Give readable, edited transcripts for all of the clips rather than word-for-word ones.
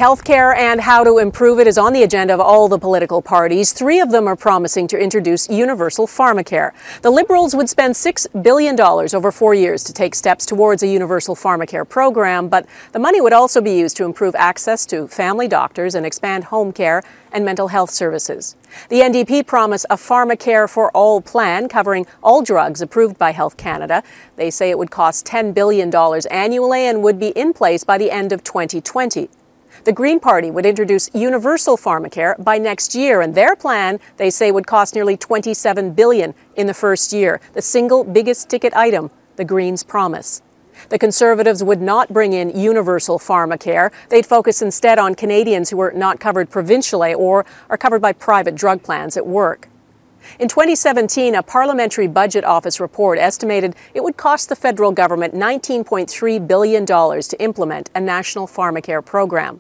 Healthcare and how to improve it is on the agenda of all the political parties. 3 of them are promising to introduce universal Pharmacare. The Liberals would spend $6 billion over 4 years to take steps towards a universal Pharmacare program, but the money would also be used to improve access to family doctors and expand home care and mental health services. The NDP promise a Pharmacare for All plan covering all drugs approved by Health Canada. They say it would cost $10 billion annually and would be in place by the end of 2020. The Green Party would introduce universal Pharmacare by next year, and their plan, they say, would cost nearly $27 billion in the first year, the single biggest ticket item the Greens promise. The Conservatives would not bring in universal Pharmacare. They'd focus instead on Canadians who are not covered provincially or are covered by private drug plans at work. In 2017, a Parliamentary Budget Office report estimated it would cost the federal government $19.3 billion to implement a national Pharmacare program.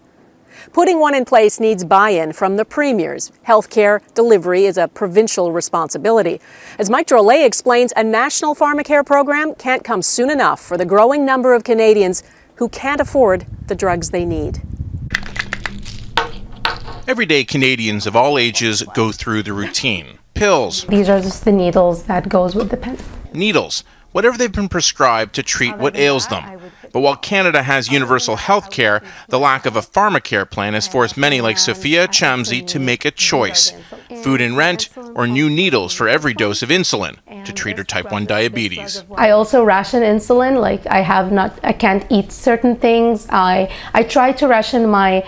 Putting one in place needs buy-in from the premiers. Healthcare delivery is a provincial responsibility. As Mike Drolet explains, a national Pharmacare program can't come soon enough for the growing number of Canadians who can't afford the drugs they need. Everyday Canadians of all ages go through the routine. Pills. These are just the needles that goes with the pen. Needles, whatever they've been prescribed to treat what ails them. But while Canada has universal health care, the lack of a Pharmacare plan has forced many like Sophia Chamsey to make a choice: food and rent or new needles for every dose of insulin to treat her type 1 diabetes. I also ration insulin, like I can't eat certain things. I try to ration my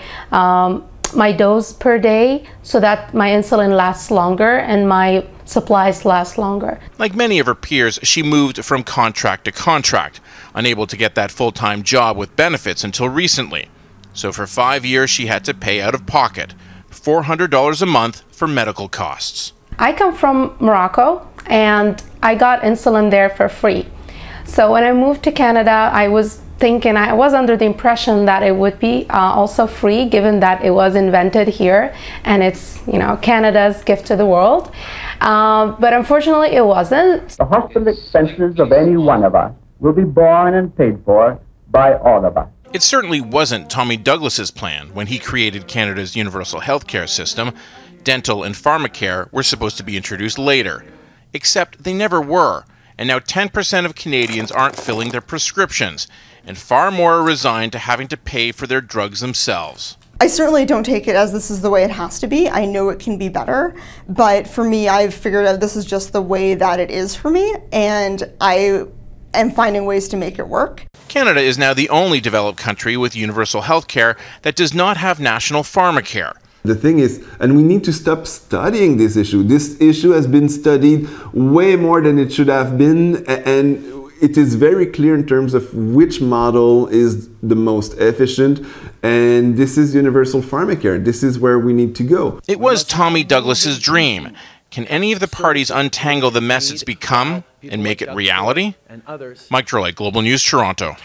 dose per day so that my insulin lasts longer and my supplies last longer. Like many of her peers, she moved from contract to contract, unable to get that full-time job with benefits until recently. So for 5 years, she had to pay out of pocket $400 a month for medical costs. I come from Morocco and I got insulin there for free. So when I moved to Canada, I was under the impression that it would be also free, given that it was invented here and it's, Canada's gift to the world. But unfortunately, it wasn't. The hospital expenses of any one of us will be borne and paid for by all of us. It certainly wasn't Tommy Douglas's plan when he created Canada's universal healthcare system. Dental and Pharmacare were supposed to be introduced later, except they never were. And now 10% of Canadians aren't filling their prescriptions, and far more are resigned to having to pay for their drugs themselves. I certainly don't take it as this is the way it has to be. I know it can be better, but for me, I've figured out this is just the way that it is for me, and I am finding ways to make it work. Canada is now the only developed country with universal health care that does not have national Pharmacare. The thing is, and we need to stop studying this issue. This issue has been studied way more than it should have been, and it is very clear in terms of which model is the most efficient, and this is universal Pharmacare. This is where we need to go. It was Tommy Douglas's dream. Can any of the parties untangle the mess it's become and make it reality? Mike Drolet, Global News, Toronto.